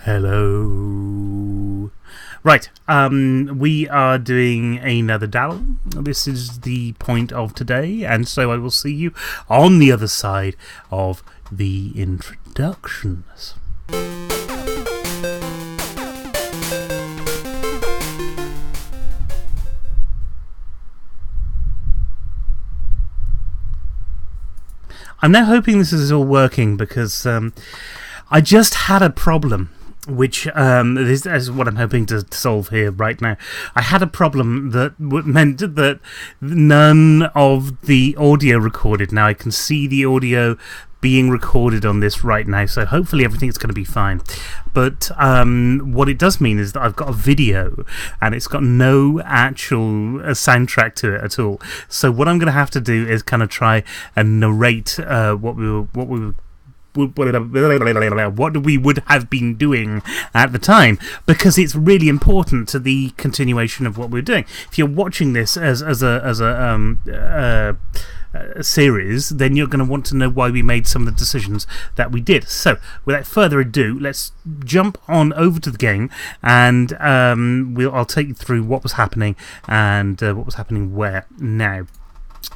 Hello. Right, we are doing another Dabble. This is the point of today, and so I will see you on the other side of the introductions. I'm now hoping this is all working because I just had a problem, which this is what I'm hoping to solve here right now. I had a problem that meant that none of the audio recorded. Now I can see the audio being recorded on this right now, so hopefully everything's going to be fine. But what it does mean is that I've got a video and it's got no actual soundtrack to it at all. So what I'm going to have to do is kind of try and narrate what we would have been doing at the time, because it's really important to the continuation of what we're doing. If you're watching this as a series, then you're going to want to know why we made some of the decisions that we did. So, without further ado, let's jump on over to the game, and I'll take you through what was happening and what was happening where now.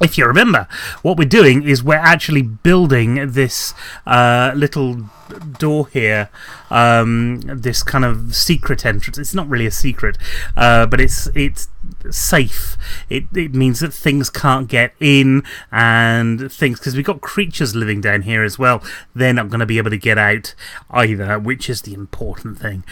If you remember, what we're doing is we're actually building this little door here, this kind of secret entrance. It's not really a secret, but it's safe. It means that things can't get in, and things, because we've got creatures living down here as well, they're not going to be able to get out either, which is the important thing.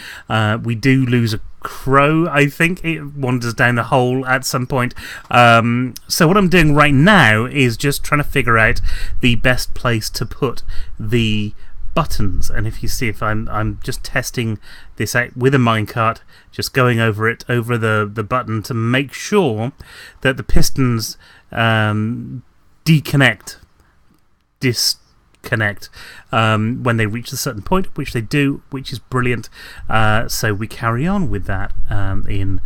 We do lose a crow, I think. It wanders down the hole at some point. So what I'm doing right now is just trying to figure out the best place to put the buttons. And if you see, if I'm just testing this out with a minecart, just going over it, over the button, to make sure that the pistons disconnect when they reach a certain point, which they do, which is brilliant. So we carry on with that in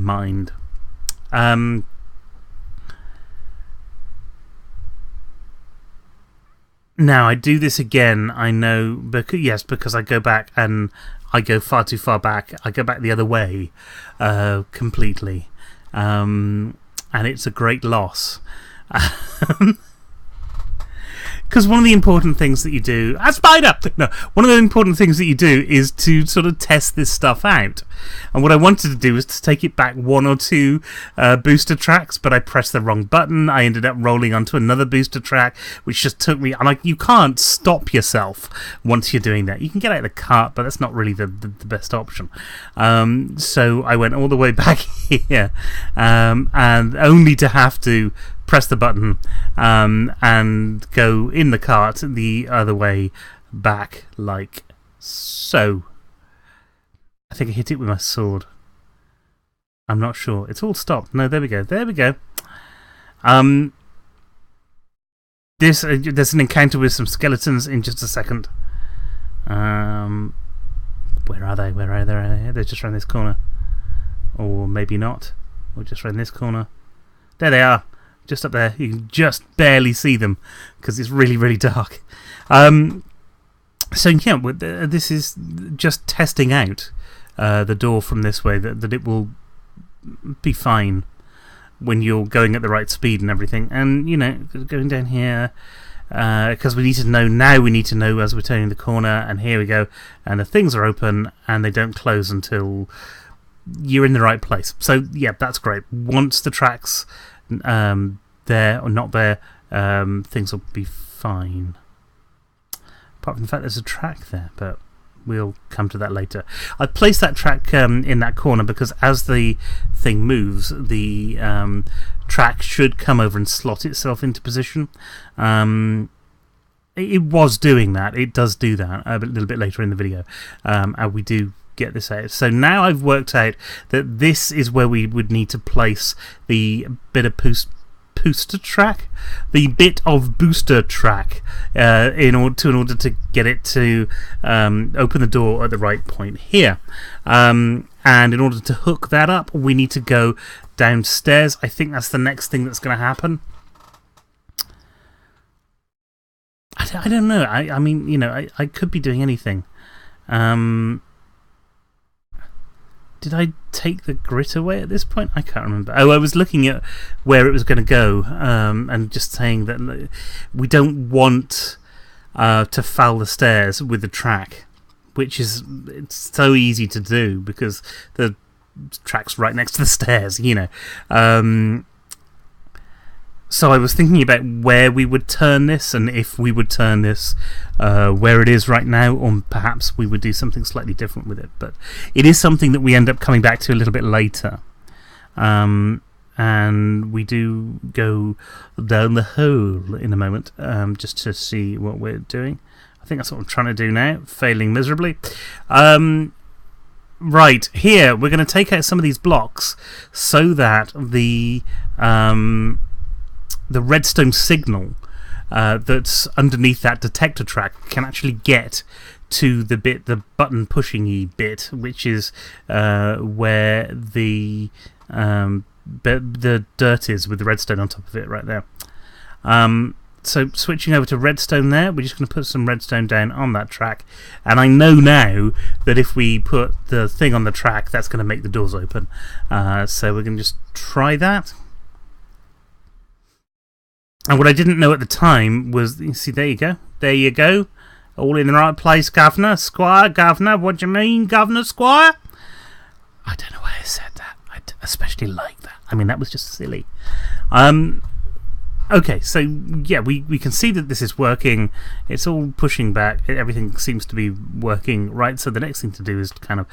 mind. Now, I do this again, I know, because I go back and I go far too far back. I go back the other way completely. And it's a great loss. Because one of the important things that you do... A spider! No, one of the important things that you do is to sort of test this stuff out. And what I wanted to do was to take it back one or two booster tracks, but I pressed the wrong button. I ended up rolling onto another booster track, which just took me... I'm like, you can't stop yourself once you're doing that. You can get out of the cart, but that's not really the best option. So I went all the way back here, and only to have to press the button and go in the cart the other way back, like so. I think I hit it with my sword. I'm not sure. It's all stopped. No, there we go. There we go. There's an encounter with some skeletons in just a second. Where are they? Where are they? They're just around this corner. Or maybe not. Or just around this corner. There they are. Just up there. You can just barely see them because it's really, really dark. So yeah, this is just testing out the door from this way, that it will be fine when you're going at the right speed and everything. And, you know, going down here, because we need to know now, we need to know as we're turning the corner, and here we go. And the things are open and they don't close until you're in the right place. So yeah, that's great. Once the tracks... there or not there, things will be fine. Apart from the fact there's a track there, but we'll come to that later. I placed that track in that corner because as the thing moves, the track should come over and slot itself into position. It was doing that. It does do that a little bit later in the video, and we do get this out. So now I've worked out that this is where we would need to place the bit of booster track, in order to get it to open the door at the right point here. And in order to hook that up, we need to go downstairs. I think that's the next thing that's going to happen. I don't know. I mean, you know, I could be doing anything. Did I take the grit away at this point? I can't remember. Oh, I was looking at where it was going to go, and just saying that we don't want to foul the stairs with the track, which it's so easy to do because the track's right next to the stairs, So I was thinking about where we would turn this, and if we would turn this where it is right now, or perhaps we would do something slightly different with it. But it is something that we end up coming back to a little bit later. And we do go down the hole in a moment, just to see what we're doing. I think that's what I'm trying to do now, failing miserably. Right, here, we're going to take out some of these blocks so that the redstone signal that's underneath that detector track can actually get to the button pushing-y bit, which is where the dirt is with the redstone on top of it right there. So switching over to redstone there, we're just going to put some redstone down on that track. And I know now that if we put the thing on the track, that's going to make the doors open. So we're going to just try that. And what I didn't know at the time was, you see, there you go. There you go. All in the right place, Governor, Squire, Governor. What do you mean, Governor, Squire? I don't know why I said that. I especially like that. I mean, that was just silly. Okay, so yeah, we can see that this is working. It's all pushing back. Everything seems to be working right. So the next thing to do is kind of,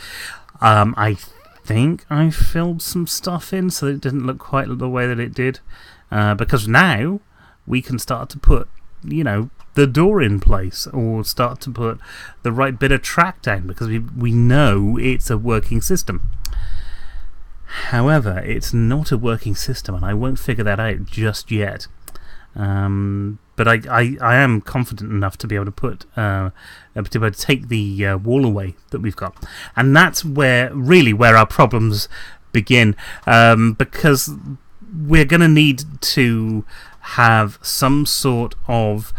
I think I filled some stuff in so that it didn't look quite the way that it did. Because now we can start to put, the door in place, or start to put the right bit of track down, because we know it's a working system. However, it's not a working system, and I won't figure that out just yet. But I am confident enough to be able to put to be able to take the wall away that we've got, and that's where our problems begin, because we're going to need to have some sort of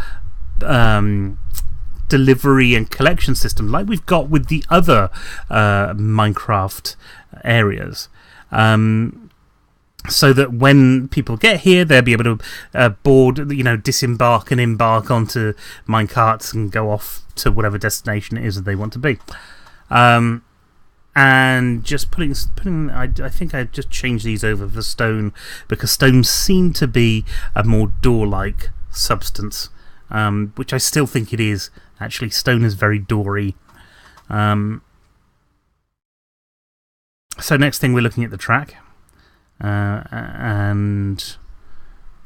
delivery and collection system like we've got with the other Minecraft areas. So that when people get here, they'll be able to board, disembark and embark onto minecarts and go off to whatever destination it is that they want to be. And just putting I think I just changed these over for stone, because stone seem to be a more door-like substance, which I still think it is. Actually, stone is very doory. So next thing, we're looking at the track. And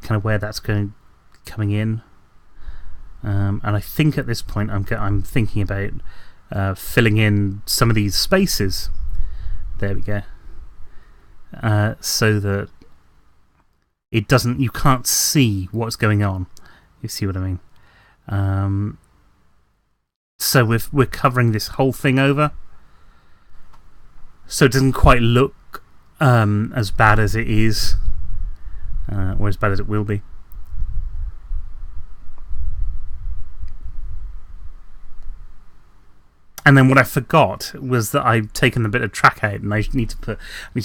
kind of where that's coming in, and I think at this point I'm thinking about filling in some of these spaces. There we go. So that you can't see what's going on. You see what I mean? So we're covering this whole thing over, so it doesn't quite look as bad as it is, or as bad as it will be. And then what I forgot was that I've taken the bit of track out, and I need to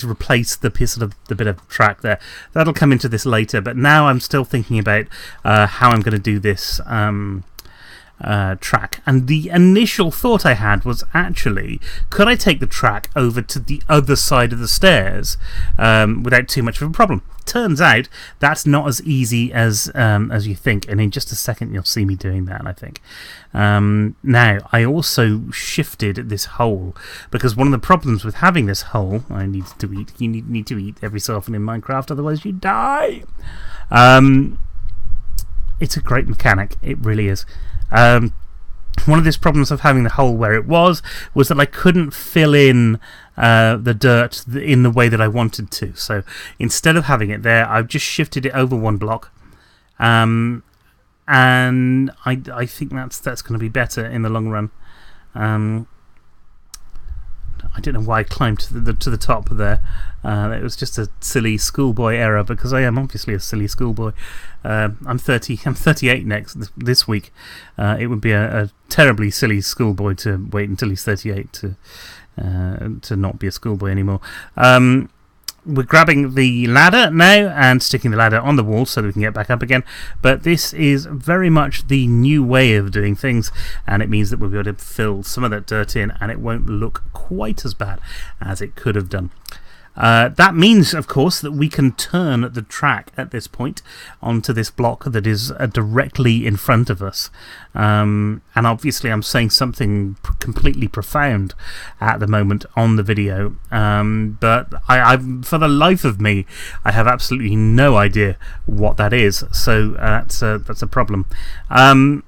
replace the bit of track there. That'll come into this later, but now I'm still thinking about how I'm going to do this track. And the initial thought I had was, actually, could I take the track over to the other side of the stairs without too much of a problem? Turns out that's not as easy as you think, and in just a second you'll see me doing that, I think. Now, I also shifted this hole, because one of the problems with having this hole, I need to eat. You need to eat every so often in Minecraft, otherwise you die. It's a great mechanic, it really is. One of these problems of having the hole where it was that I couldn't fill in the dirt in the way that I wanted to. So instead of having it there, I've just shifted it over one block, and I think that's going to be better in the long run. I don't know why I climbed to the top there. It was just a silly schoolboy error, because I am obviously a silly schoolboy. I'm 38 this week. It would be a terribly silly schoolboy to wait until he's 38 to not be a schoolboy anymore. We're grabbing the ladder now and sticking the ladder on the wall so that we can get back up again. But this is very much the new way of doing things, and it means that we'll be able to fill some of that dirt in, and it won't look quite as bad as it could have done. That means, of course, that we can turn the track at this point onto this block that is directly in front of us. And obviously I'm saying something completely profound at the moment on the video, but I for the life of me, I have absolutely no idea what that is, so that's a problem. Come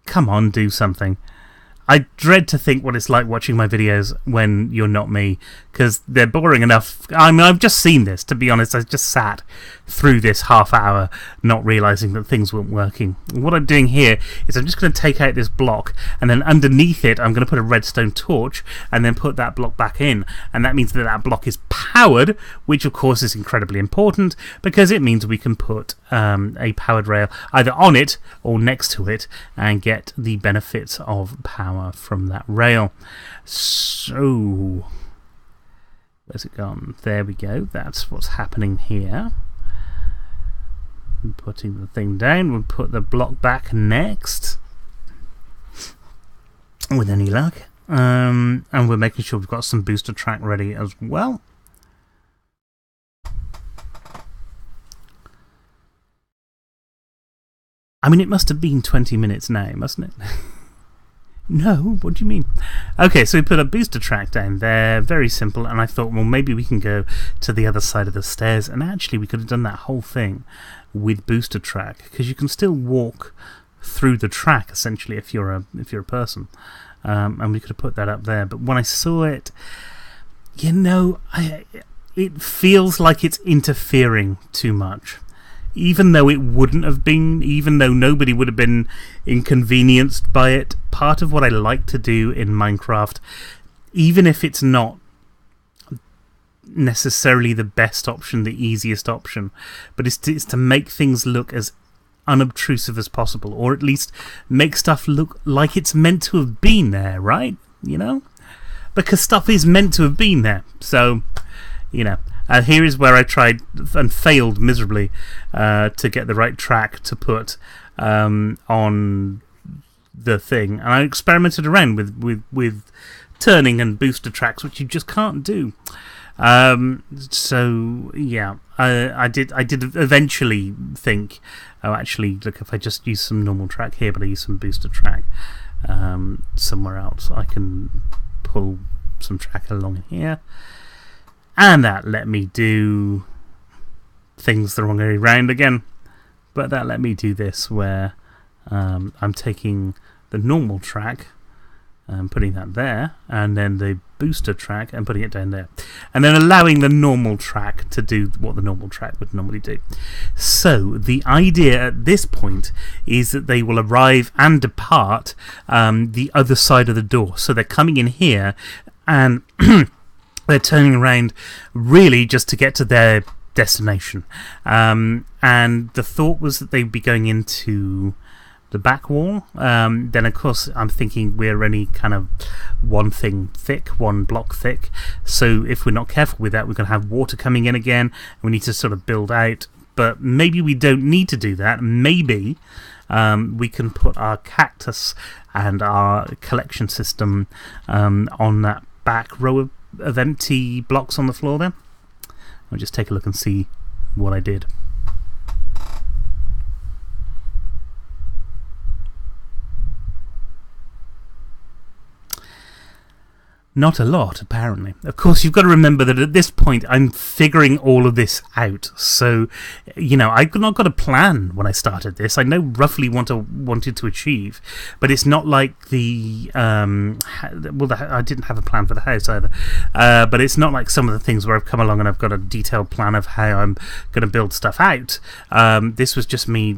on, do something. I dread to think what it's like watching my videos when you're not me, because they're boring enough. I mean, I've just seen this, to be honest. I just sat through this half hour not realising that things weren't working. What I'm doing here is I'm just going to take out this block, and then underneath it I'm going to put a redstone torch and then put that block back in, and that means that that block is powered, which of course is incredibly important, because it means we can put a powered rail either on it or next to it and get the benefits of power from that rail. So where's it gone? There we go. That's what's happening here. I'm putting the thing down. We'll put the block back next, with any luck. And we're making sure we've got some booster track ready as well. I mean, it must have been 20 minutes now, mustn't it? No, what do you mean? Okay, so we put a booster track down there, very simple, and I thought, well, maybe we can go to the other side of the stairs, and actually we could have done that whole thing with booster track, because you can still walk through the track, essentially, if you're a person. And we could have put that up there, but when I saw it, you know, it feels like it's interfering too much. Even though it wouldn't have been, even though nobody would have been inconvenienced by it, part of what I like to do in Minecraft, even if it's not necessarily the best option, the easiest option, but it's to make things look as unobtrusive as possible, or at least make stuff look like it's meant to have been there, right? You know? Because stuff is meant to have been there, so, you know. Here is where I tried and failed miserably to get the right track to put on the thing. And I experimented around with turning and booster tracks, which you just can't do. So, yeah, I did eventually think, oh, actually, look, if I just use some normal track here, but I use some booster track somewhere else, I can pull some track along here. And that let me do things the wrong way around again. But that let me do this where I'm taking the normal track and putting that there, and then the booster track and putting it down there. And then allowing the normal track to do what the normal track would normally do. So the idea at this point is that they will arrive and depart the other side of the door. So they're coming in here and they're turning around really just to get to their destination. And the thought was that they'd be going into the back wall. Then, of course, I'm thinking we're only kind of one block thick. So if we're not careful with that, we're going to have water coming in again. And we need to sort of build out. But maybe we don't need to do that. Maybe we can put our cactus and our collection system on that back row of empty blocks on the floor there. I'll just take a look and see what I did. Not a lot, apparently. Of course, you've got to remember that at this point, I'm figuring all of this out. So, you know, I've not got a plan when I started this. I know roughly what I wanted to achieve, but it's not like the... I didn't have a plan for the house either. But it's not like some of the things where I've come along and I've got a detailed plan of how I'm going to build stuff out. This was just me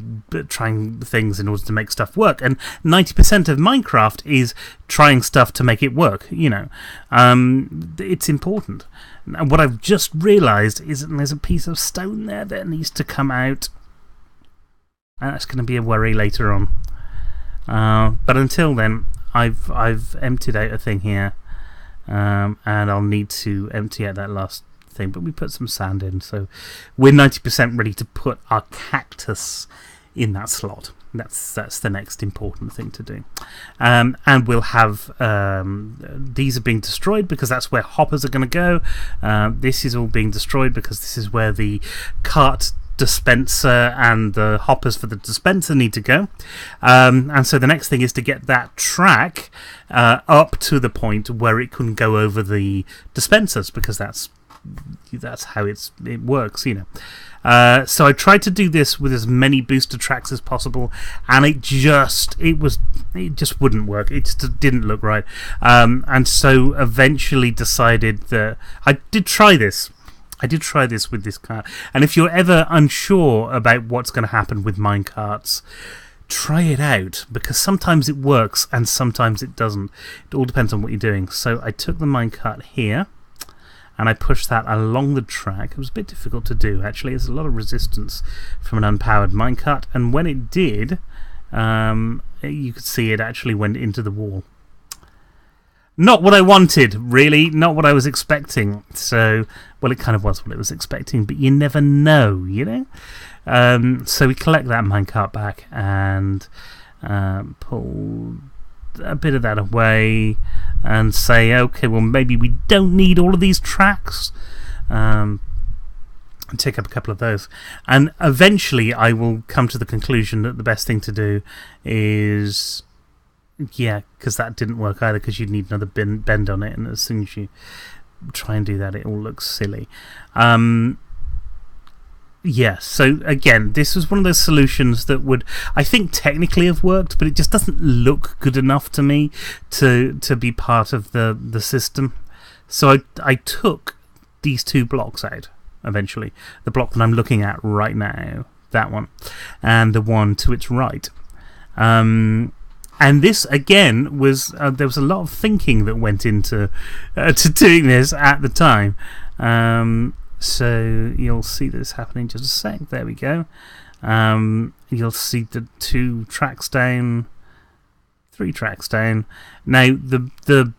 trying things in order to make stuff work. And 90% of Minecraft is trying stuff to make it work, you know. It's important. And what I've just realised is that there's a piece of stone there that needs to come out. And that's going to be a worry later on. But until then, I've emptied out a thing here. And I'll need to empty out that last thing. But we put some sand in, so we're 90% ready to put our cactus in that slot. That's the next important thing to do. And we'll have these are being destroyed because that's where hoppers are going to go. This is all being destroyed because this is where the cart dispenser and the hoppers for the dispenser need to go. And so the next thing is to get that track up to the point where it can go over the dispensers, because that's how it works, you know. So I tried to do this with as many booster tracks as possible, and it just wouldn't work. It just didn't look right. And so eventually decided that I did try this with this cart. And if you're ever unsure about what's going to happen with minecarts, try it out, because sometimes it works and sometimes it doesn't. It all depends on what you're doing. So I took the minecart here and I pushed that along the track. It was a bit difficult to do, actually. There's a lot of resistance from an unpowered minecart, and when it did, you could see it actually went into the wall. Not what I wanted, really. Not what I was expecting. So, well, it kind of was what I was expecting, but you never know, you know? So we collect that minecart back and pull a bit of that away and say, okay, well, maybe we don't need all of these tracks. And take up a couple of those. And eventually I will come to the conclusion that the best thing to do is... Yeah, because that didn't work either, because you'd need another bend on it, and as soon as you try and do that, it all looks silly. Yeah, so again, this was one of those solutions that would, I think, technically have worked, but it just doesn't look good enough to me to be part of the system. So I took these two blocks out, eventually. The block that I'm looking at right now, that one, and the one to its right. And this, again, was there was a lot of thinking that went into to doing this at the time. So you'll see this happening in just a sec. There we go. You'll see the 2 tracks down, 3 tracks down. Now, the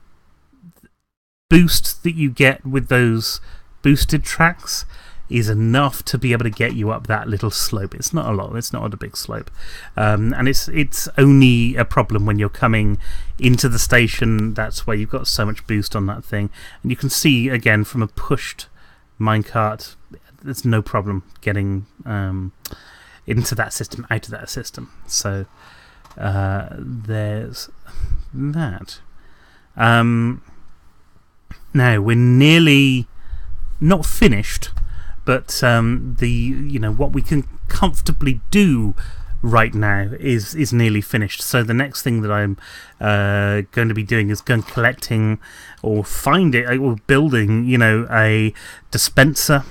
boost that you get with those boosted tracks is enough to be able to get you up that little slope. It's not a lot, it's not a big slope. And it's only a problem when you're coming into the station. That's where you've got so much boost on that thing. And you can see, again, from a pushed minecart, there's no problem getting into that system, out of that system. So there's that. Now, we're nearly not finished, but what we can comfortably do right now is nearly finished. So the next thing that I'm going to be doing is going collecting or building, a dispenser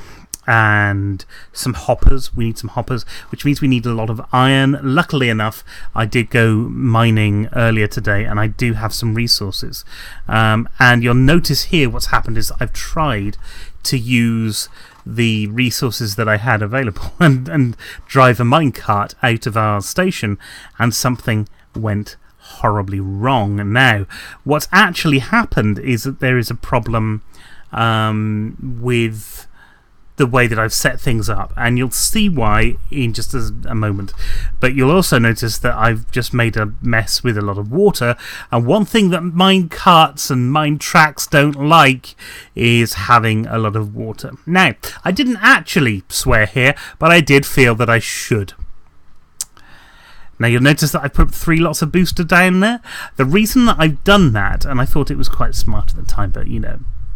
and some hoppers. We need some hoppers, which means we need a lot of iron. Luckily enough, I did go mining earlier today, and I do have some resources. And you'll notice here what's happened is I've tried to use the resources that I had available and drive a minecart out of our station, and something went horribly wrong. Now, what's actually happened is that there is a problem with the way that I've set things up, and you'll see why in just a moment. But you'll also notice that I've just made a mess with a lot of water, and one thing that mine carts and mine tracks don't like is having a lot of water. Now, I didn't actually swear here, but I did feel that I should. Now, you'll notice that I put 3 lots of booster down there. The reason that I've done that, and I thought it was quite smart at the time, but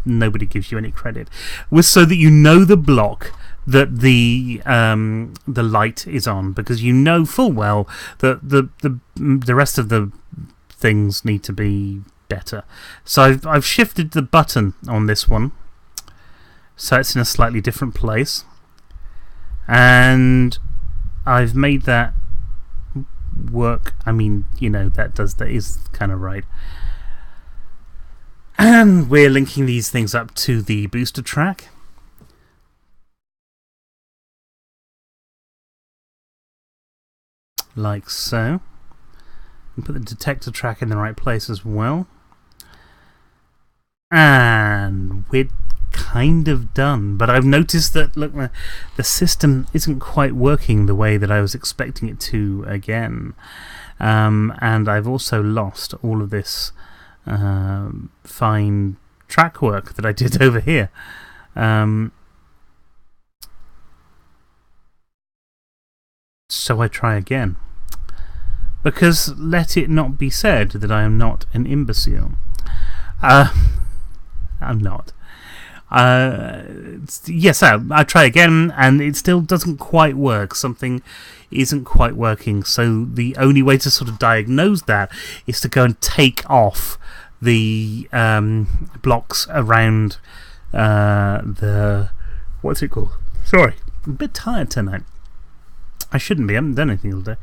nobody gives you any credit, was so that you know the block that the light is on, because you know full well that the rest of the things need to be better. So I've shifted the button on this one, so it's in a slightly different place, and I've made that work. I mean, that is kind of right. And we're linking these things up to the booster track. Like so. And put the detector track in the right place as well. And we're kind of done. But I've noticed that, look, the system isn't quite working the way that I was expecting it to again. And I've also lost all of this fine track work that I did over here. So I try again. Because let it not be said that I am not an imbecile. I'm not. Yes, I try again, and it still doesn't quite work. Something isn't quite working. So the only way to sort of diagnose that is to go and take off the blocks around the... What's it called? Sorry, I'm a bit tired tonight. I shouldn't be. I haven't done anything all day.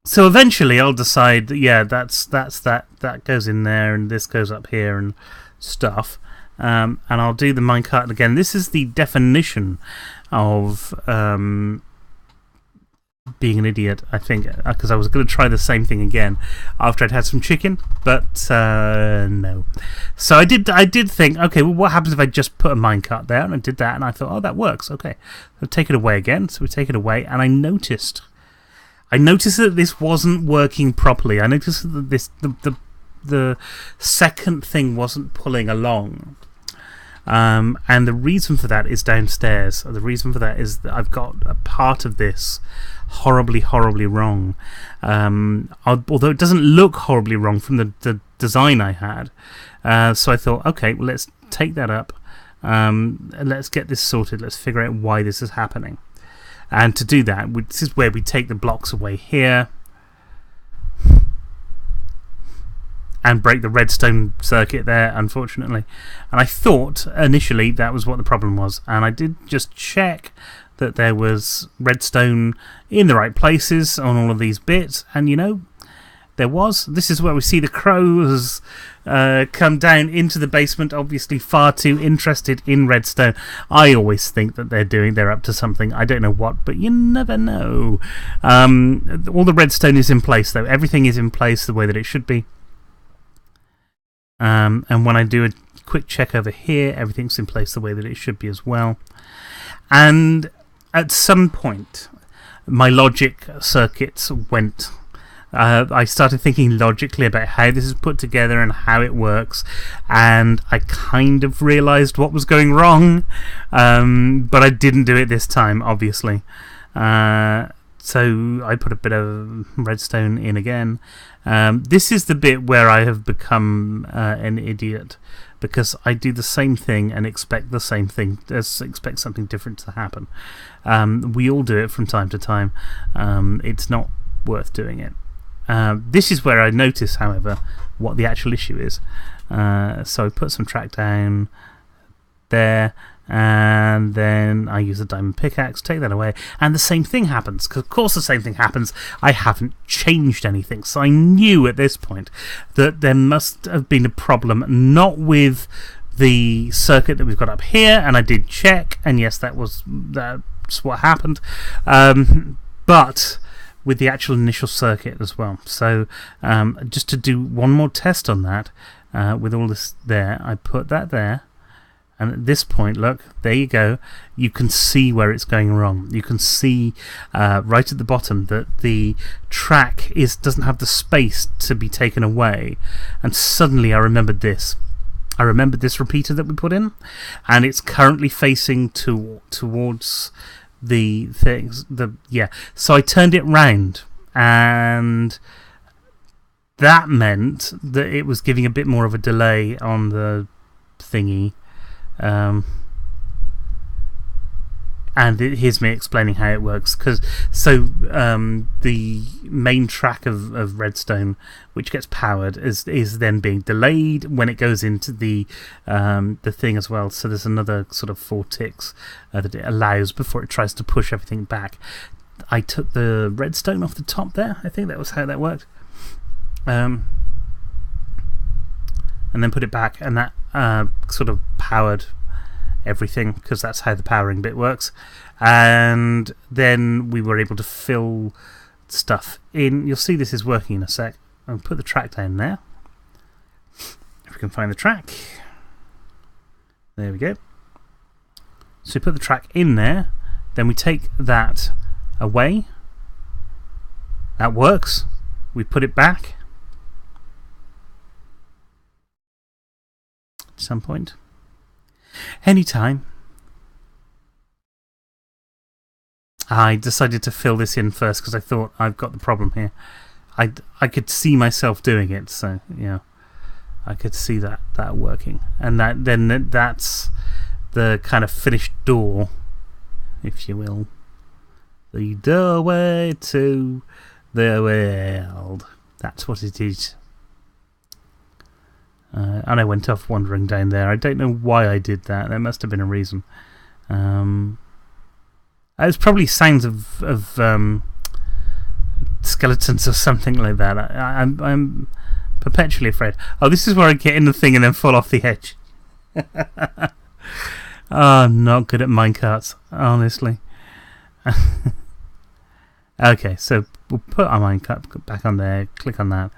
So eventually I'll decide that, yeah, that goes in there and this goes up here and stuff. And I'll do the minecart again. This is the definition of being an idiot, I think, because I was going to try the same thing again after I'd had some chicken, but no. So I did think, okay, well, what happens if I just put a minecart there? And I did that, and I thought, oh, that works, okay. So take it away again. So we take it away, and I noticed that this wasn't working properly. I noticed that the second thing wasn't pulling along. And the reason for that is downstairs. The reason for that is that I've got a part of this horribly, horribly wrong. Although it doesn't look horribly wrong from the design I had. So I thought, okay, well, let's take that up. And let's get this sorted. Let's figure out why this is happening. And to do that, this is where we take the blocks away here and break the redstone circuit there, unfortunately. And I thought initially that was what the problem was. And I did just check that there was redstone in the right places on all of these bits. And, you know, there was. This is where we see the crows come down into the basement, obviously far too interested in redstone. I always think that they're up to something. I don't know what, but you never know. All the redstone is in place, though. Everything is in place the way that it should be. And when I do a quick check over here, everything's in place the way that it should be as well. And at some point, my logic circuits went. I started thinking logically about how this is put together and how it works, and I kind of realised what was going wrong, but I didn't do it this time, obviously. So I put a bit of redstone in again. This is the bit where I have become an idiot, because I do the same thing and expect the same thing, expect something different to happen. We all do it from time to time. It's not worth doing it. This is where I notice, however, what the actual issue is. So I put some track down there, and then I use a diamond pickaxe, take that away, and the same thing happens. Because, of course, the same thing happens. I haven't changed anything. So I knew at this point that there must have been a problem, not with the circuit that we've got up here, and I did check, and yes, that's what happened. But with the actual initial circuit as well. So just to do one more test on that, with all this there, I put that there. And at this point, look, there you go. You can see where it's going wrong. You can see right at the bottom that the track doesn't have the space to be taken away. And suddenly I remembered this. I remembered this repeater that we put in, and it's currently facing towards the things. So I turned it round, and that meant that it was giving a bit more of a delay on the thingy. And here's me explaining how it works. The main track of redstone, which gets powered, is then being delayed when it goes into the thing as well. So there's another sort of 4 ticks that it allows before it tries to push everything back. I took the redstone off the top there. I think that was how that worked. and then put it back, and that sort of powered everything, because that's how the powering bit works. And then we were able to fill stuff in. You'll see this is working in a sec. I'll put the track down there. If we can find the track. There we go. So we put the track in there, then we take that away. That works. We put it back at some point. Anytime. I decided to fill this in first because I thought I've got the problem here. I could see myself doing it, so yeah, I could see that working, and that's the kind of finished door, if you will, the doorway to the world. That's what it is. And I went off wandering down there. I don't know why I did that. There must have been a reason. It's probably sounds of skeletons or something like that. I'm perpetually afraid. Oh, this is where I get in the thing and then fall off the edge. Oh, I'm not good at minecarts, honestly. Okay, so we'll put our minecart back on there, click on that,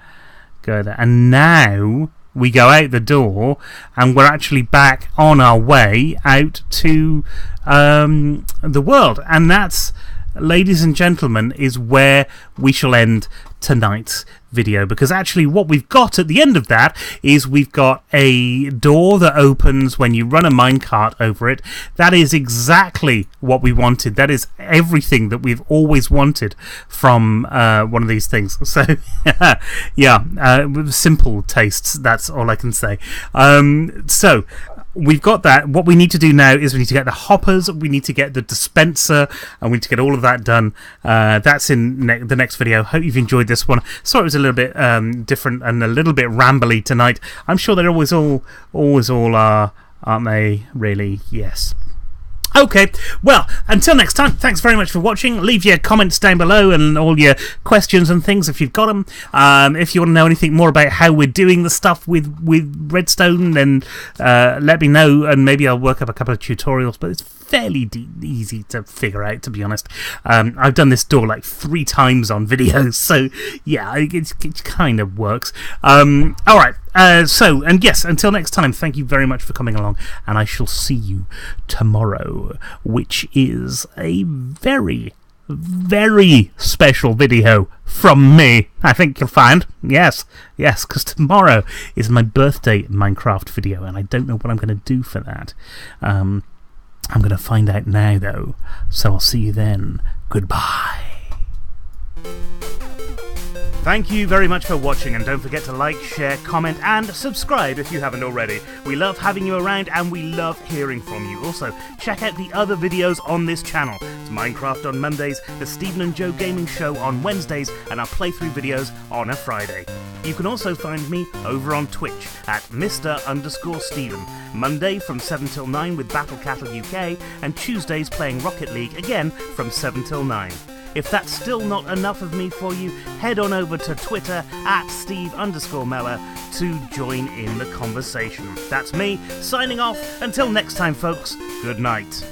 go there, and now we go out the door and we're actually back on our way out to the world. And that's, ladies and gentlemen, is where we shall end tonight's video, because actually what we've got at the end of that is we've got a door that opens when you run a minecart over it. That is exactly what we wanted. That is everything that we've always wanted from one of these things. So yeah, with simple tastes, that's all I can say. So we've got that. What we need to do now is we need to get the hoppers, we need to get the dispenser, and we need to get all of that done. That's in the next video. Hope you've enjoyed this one. Sorry it was a little bit different and a little bit rambly tonight. I'm sure they always all are, aren't they? Really? Yes. Okay, well, until next time, thanks very much for watching. Leave your comments down below and all your questions and things if you've got them. If you want to know anything more about how we're doing the stuff with Redstone, then let me know, and maybe I'll work up a couple of tutorials, but it's fairly easy to figure out, to be honest. I've done this door like 3 times on videos, so yeah, it kind of works. Alright, so, and yes, until next time, thank you very much for coming along, and I shall see you tomorrow, which is a very, very special video from me, I think you'll find. Yes, because tomorrow is my birthday Minecraft video, and I don't know what I'm going to do for that. I'm going to find out now, though, so I'll see you then. Goodbye. Thank you very much for watching, and don't forget to like, share, comment, and subscribe if you haven't already. We love having you around, and we love hearing from you. Also, check out the other videos on this channel. It's Minecraft on Mondays, the Stephen and Joe Gaming Show on Wednesdays, and our playthrough videos on a Friday. You can also find me over on Twitch at Mr_Stephen, Monday from 7 till 9 with Battle Cattle UK, and Tuesdays playing Rocket League again from 7 till 9. If that's still not enough of me for you, head on over to Twitter at Steve_Meller to join in the conversation. That's me, signing off. Until next time, folks, good night.